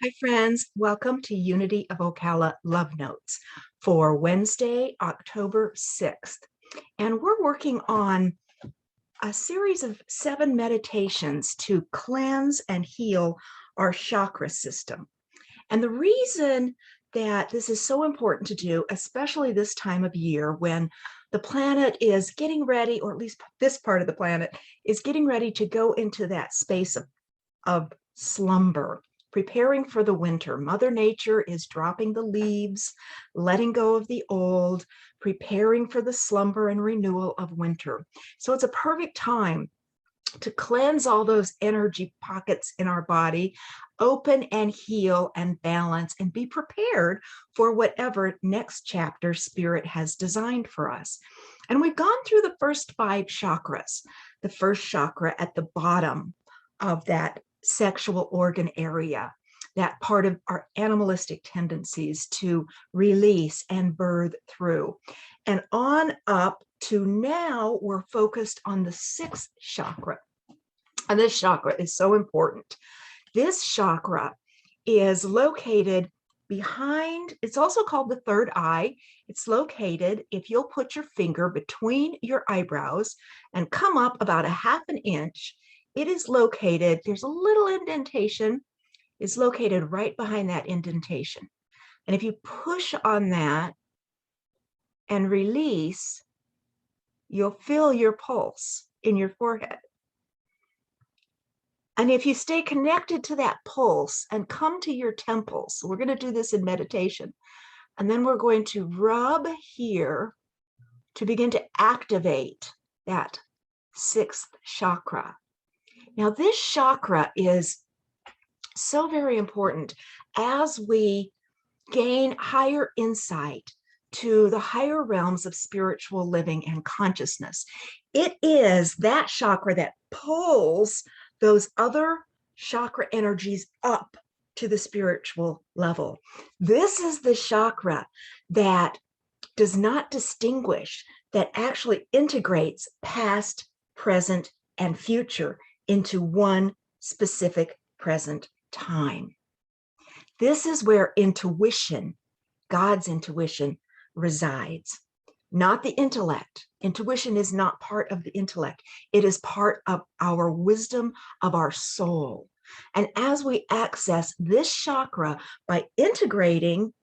Hi, friends. Welcome to Unity of Ocala Love Notes for Wednesday, October 6th. And we're working on a series of 7 meditations to cleanse and heal our chakra system. And the reason that this is so important to do, especially this time of year when the planet is getting ready, or at least this part of the planet is getting ready to go into that space of slumber, preparing for the winter. Mother Nature is dropping the leaves, letting go of the old, preparing for the slumber and renewal of winter. So it's a perfect time to cleanse all those energy pockets in our body, open and heal and balance, and be prepared for whatever next chapter Spirit has designed for us. And we've gone through the first 5 chakras. The first chakra at the bottom of that sexual organ area, that part of our animalistic tendencies to release and birth through. And on up to now, we're focused on the 6th chakra. And this chakra is so important. This chakra is located behind, it's also called the third eye. It's located, if you'll put your finger between your eyebrows and come up about a half an inch, it is located, there's a little indentation, it's located right behind that indentation. And if you push on that and release, you'll feel your pulse in your forehead. And if you stay connected to that pulse and come to your temples, we're going to do this in meditation, and then we're going to rub here to begin to activate that 6th chakra. Now, this chakra is so very important as we gain higher insight to the higher realms of spiritual living and consciousness. It is that chakra that pulls those other chakra energies up to the spiritual level. This is the chakra that does not distinguish, that actually integrates past, present, and future into one specific present time. This is where intuition, God's intuition, resides, not the intellect. Intuition is not part of the intellect. It is part of our wisdom of our soul. And as we access this chakra by integrating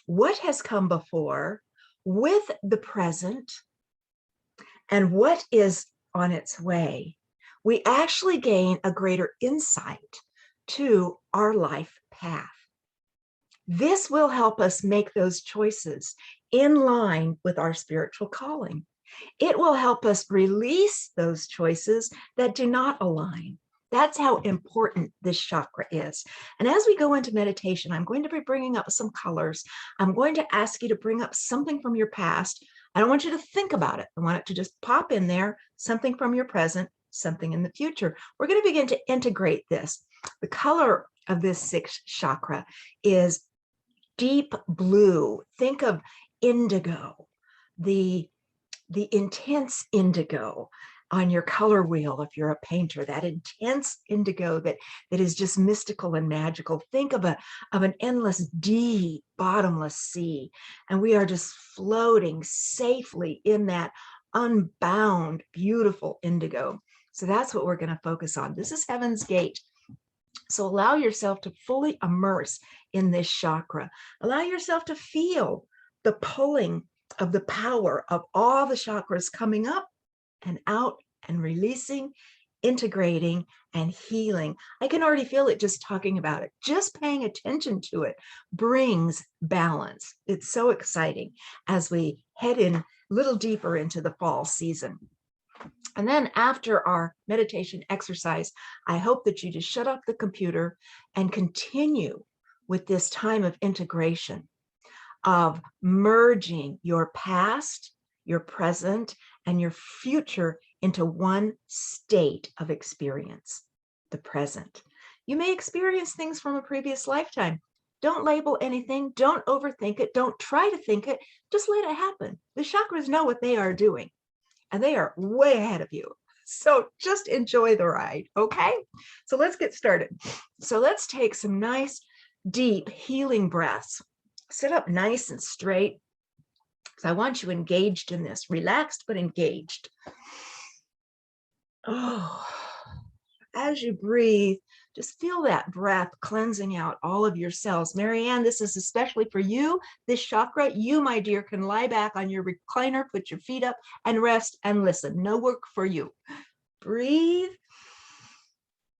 what has come before with the present and what is on its way, we actually gain a greater insight to our life path. This will help us make those choices in line with our spiritual calling. It will help us release those choices that do not align. That's how important this chakra is. And as we go into meditation, I'm going to be bringing up some colors. I'm going to ask you to bring up something from your past. I don't want you to think about it. I want it to just pop in there, something from your present, something in the future. We're going to begin to integrate this. The color of this 6th chakra is deep blue. Think of indigo, the intense indigo on your color wheel if you're a painter, that intense indigo that is just mystical and magical. Think of an endless, deep, bottomless sea, and we are just floating safely in that unbound, beautiful indigo. So that's what we're going to focus on. This is Heaven's Gate. So allow yourself to fully immerse in this chakra. Allow yourself to feel the pulling of the power of all the chakras coming up and out and releasing, integrating, and healing. I can already feel it just talking about it. Just paying attention to it brings balance. It's so exciting as we head in a little deeper into the fall season. And then after our meditation exercise, I hope that you just shut off the computer and continue with this time of integration, of merging your past, your present, and your future into one state of experience, the present. You may experience things from a previous lifetime. Don't label anything. Don't overthink it. Don't try to think it. Just let it happen. The chakras know what they are doing, and they are way ahead of you. So just enjoy the ride, okay? So let's get started. So let's take some nice deep healing breaths. Sit up nice and straight. So I want you engaged in this, relaxed but engaged. Oh, as you breathe, just feel that breath cleansing out all of your cells. Marianne, this is especially for you, this chakra. You, my dear, can lie back on your recliner, put your feet up and rest and listen. No work for you. Breathe.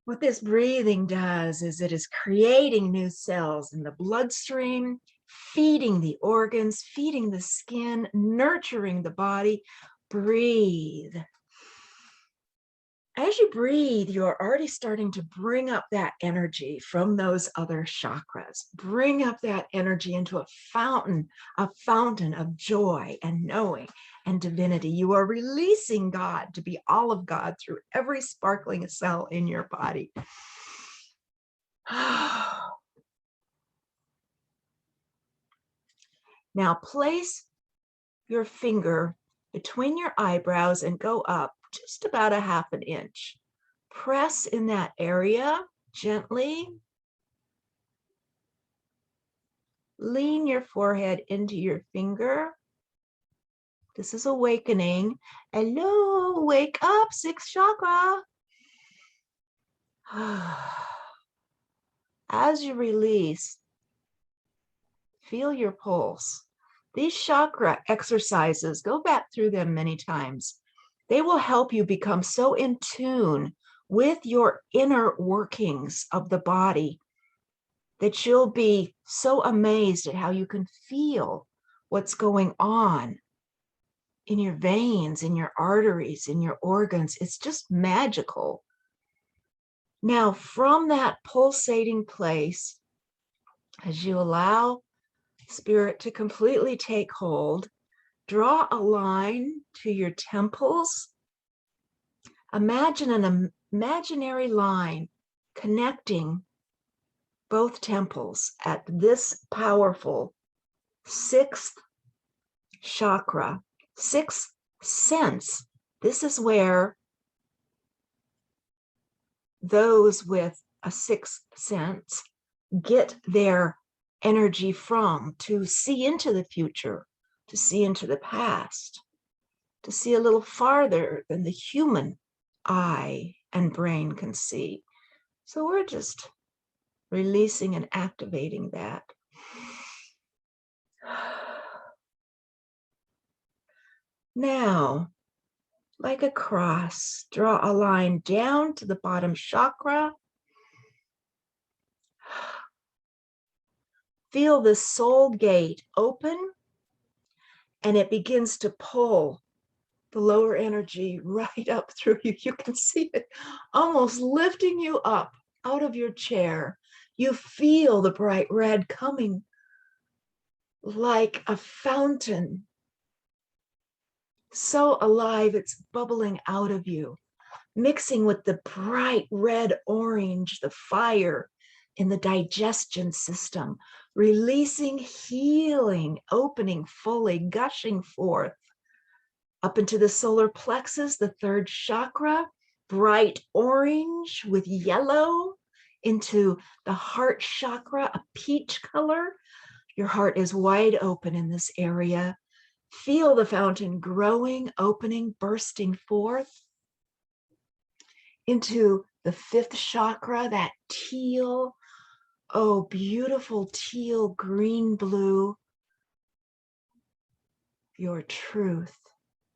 What this breathing does is it is creating new cells in the bloodstream, feeding the organs, feeding the skin, nurturing the body. Breathe. As you breathe, you're already starting to bring up that energy from those other chakras. Bring up that energy into a fountain of joy and knowing and divinity. You are releasing God to be all of God through every sparkling cell in your body. Now place your finger between your eyebrows and go up just about a half an inch. Press in that area gently. Lean your forehead into your finger. This is awakening. Hello, wake up, sixth chakra. As you release, feel your pulse. These chakra exercises, go back through them many times. They will help you become so in tune with your inner workings of the body that you'll be so amazed at how you can feel what's going on in your veins, in your arteries, in your organs. It's just magical. Now, from that pulsating place, as you allow spirit to completely take hold, draw a line to your temples. Imagine an imaginary line connecting both temples at this powerful sixth chakra, sixth sense. This is where those with a sixth sense get their energy from, to see into the future, to see into the past, to see a little farther than the human eye and brain can see. So we're just releasing and activating that. Now, like a cross, draw a line down to the bottom chakra. Feel the soul gate open, and it begins to pull the lower energy right up through you. You can see it almost lifting you up out of your chair. You feel the bright red coming like a fountain, so alive it's bubbling out of you, mixing with the bright red orange, the fire in the digestion system, releasing, healing, opening fully, gushing forth up into the solar plexus, the third chakra, bright orange with yellow, into the heart chakra, a peach color. Your heart is wide open in this area. Feel the fountain growing, opening, bursting forth into the fifth chakra, that teal, oh, beautiful teal, green, blue. Your truth,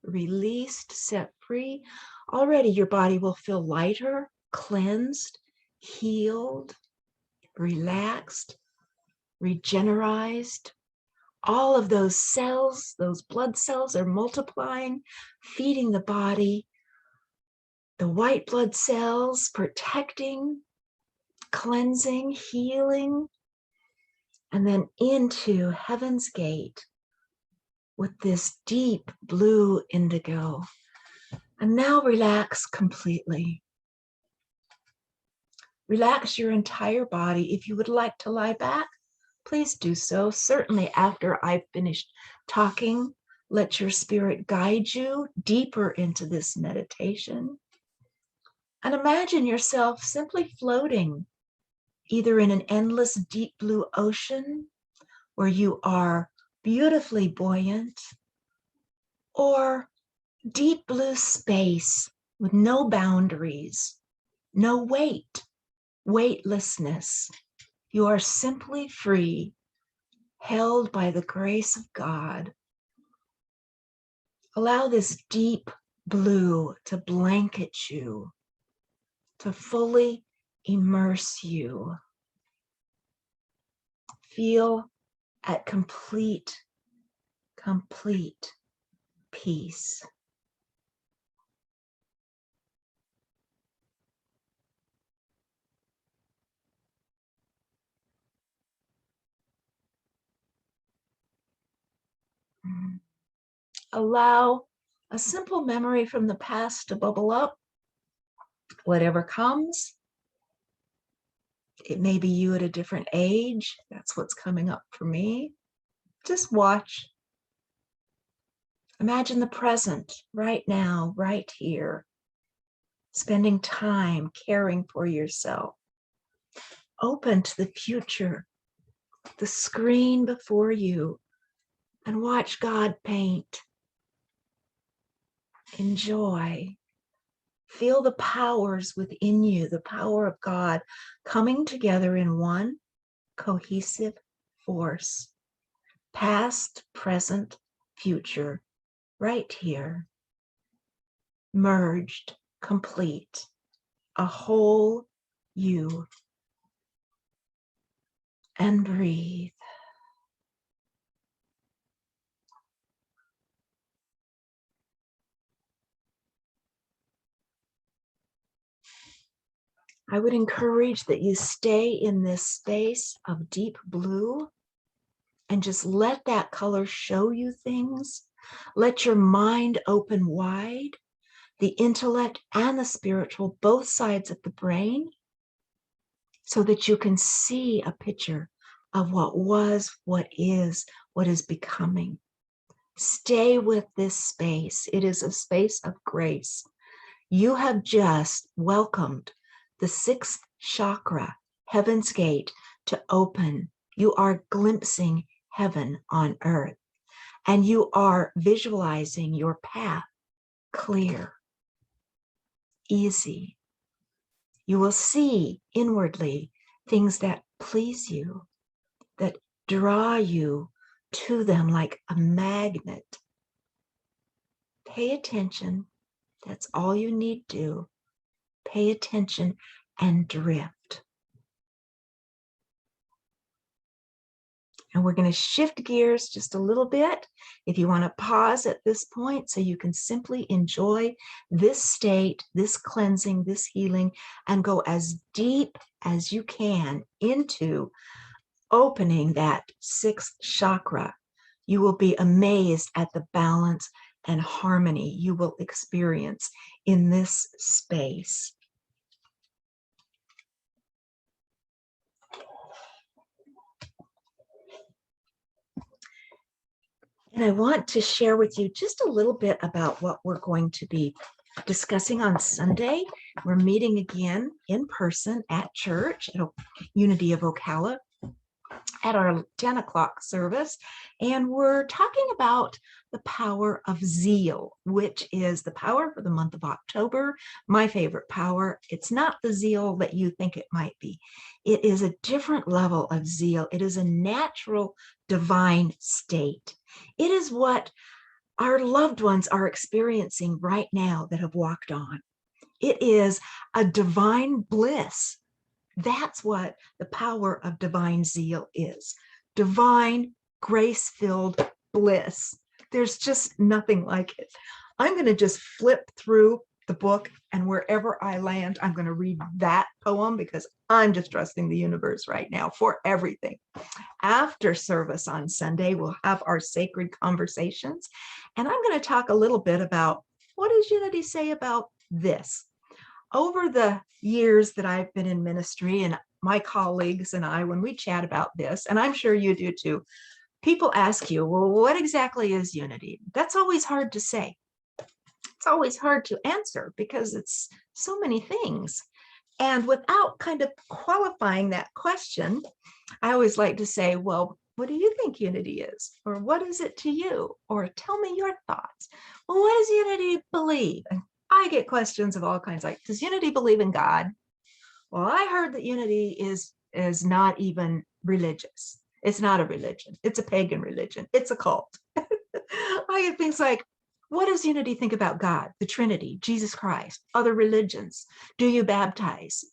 released, set free. Already your body will feel lighter, cleansed, healed, relaxed, regenerized. All of those cells, those blood cells, are multiplying, feeding the body. The white blood cells protecting, cleansing, healing, and then into heaven's gate with this deep blue indigo. And now relax completely. Relax your entire body. If you would like to lie back, please do so. Certainly after I've finished talking, let your spirit guide you deeper into this meditation. And imagine yourself simply floating either in an endless deep blue ocean where you are beautifully buoyant, or deep blue space with no boundaries, no weight, weightlessness. You are simply free, held by the grace of God. Allow this deep blue to blanket you, to fully immerse you. Feel at complete peace. Allow a simple memory from the past to bubble up. Whatever comes, it may be you at a different age. That's what's coming up for me. Just watch. Imagine the present right now, right here, spending time caring for yourself. Open to the future, the screen before you, and watch God paint. Enjoy. Feel the powers within you, the power of God coming together in one cohesive force. Past, present, future, right here. Merged, complete, a whole you. And breathe. I would encourage that you stay in this space of deep blue and just let that color show you things. Let your mind open wide, the intellect and the spiritual, both sides of the brain, so that you can see a picture of what was, what is becoming. Stay with this space. It is a space of grace. You have just welcomed the sixth chakra, heaven's gate, to open. You are glimpsing heaven on earth, and you are visualizing your path clear, easy. You will see inwardly things that please you, that draw you to them like a magnet. Pay attention. That's all you need to do. Pay attention and drift. And we're going to shift gears just a little bit. If you want to pause at this point so you can simply enjoy this state, this cleansing, this healing, and go as deep as you can into opening that sixth chakra, you will be amazed at the balance and harmony you will experience in this space. And I want to share with you just a little bit about what we're going to be discussing on Sunday. We're meeting again in person at church at Unity of Ocala at our 10 o'clock service. And we're talking about the power of zeal, which is the power for the month of October. My favorite power. It's not the zeal that you think it might be. It is a different level of zeal. It is a natural divine state. It is what our loved ones are experiencing right now that have walked on. It is a divine bliss. That's what the power of divine zeal is. Divine, grace-filled bliss. There's just nothing like it. I'm going to just flip through the book, and wherever I land, I'm going to read that poem because I'm just trusting the universe right now for everything. After service on Sunday, we'll have our sacred conversations, and I'm going to talk a little bit about what does Unity say about this. Over the years that I've been in ministry, and my colleagues and I, when we chat about this, and I'm sure you do too, people ask you, well, what exactly is unity? That's always hard to say. It's always hard to answer because it's so many things. And without kind of qualifying that question, I always like to say, well, what do you think unity is? Or what is it to you? Or tell me your thoughts. Well, what does unity believe? And I get questions of all kinds like, does unity believe in God? Well, I heard that unity is not even religious. It's not a religion. It's a pagan religion. It's a cult. I get things like, what does unity think about God, the Trinity, Jesus Christ, other religions? Do you baptize?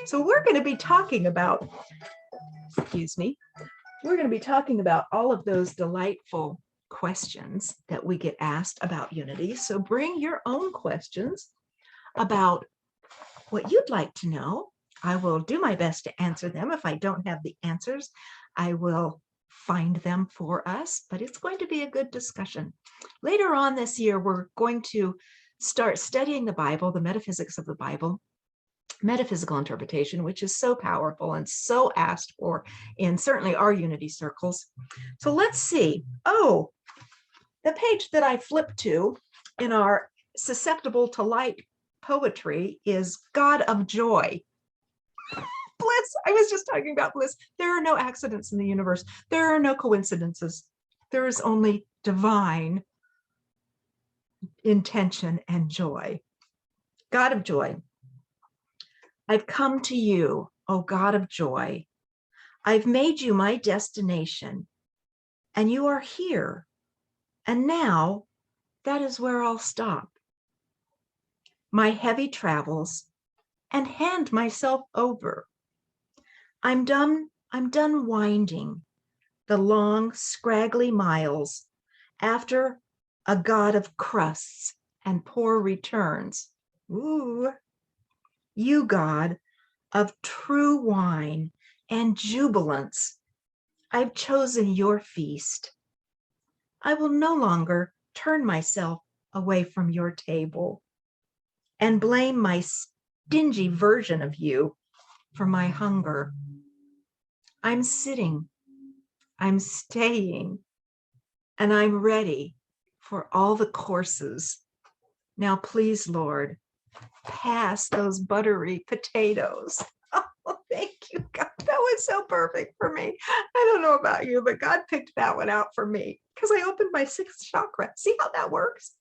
So we're going to be talking about, excuse me, we're going to be talking about all of those delightful questions that we get asked about unity. So bring your own questions about what you'd like to know. I will do my best to answer them. If I don't have the answers, I will find them for us, but it's going to be a good discussion. Later on this year, we're going to start studying the Bible, the metaphysics of the Bible, metaphysical interpretation, which is so powerful and so asked for in certainly our unity circles. So let's see. Oh, the page that I flipped to in our Susceptible to Light poetry is God of Joy. Bliss. I was just talking about bliss. There are no accidents in the universe. There are no coincidences. There is only divine intention and joy. God of joy. I've come to you, O God of joy. I've made you my destination, and you are here. And now that is where I'll stop my heavy travels and hand myself over. I'm done winding the long, scraggly miles after a God of crusts and poor returns. Ooh, you God of true wine and jubilance, I've chosen your feast. I will no longer turn myself away from your table and blame my stingy version of you for my hunger. I'm sitting, I'm staying, and I'm ready for all the courses. Now, please, Lord, pass those buttery potatoes. Oh, thank you, God. That was so perfect for me. I don't know about you, but God picked that one out for me because I opened my 6th chakra. See how that works?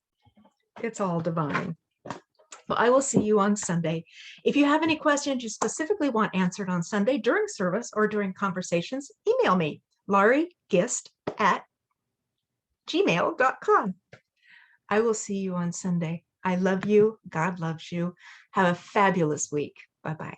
It's all divine. Well, I will see you on Sunday. If you have any questions you specifically want answered on Sunday during service or during conversations, email me, lauriegist@gmail.com. I will see you on Sunday. I love you. God loves you. Have a fabulous week. Bye-bye.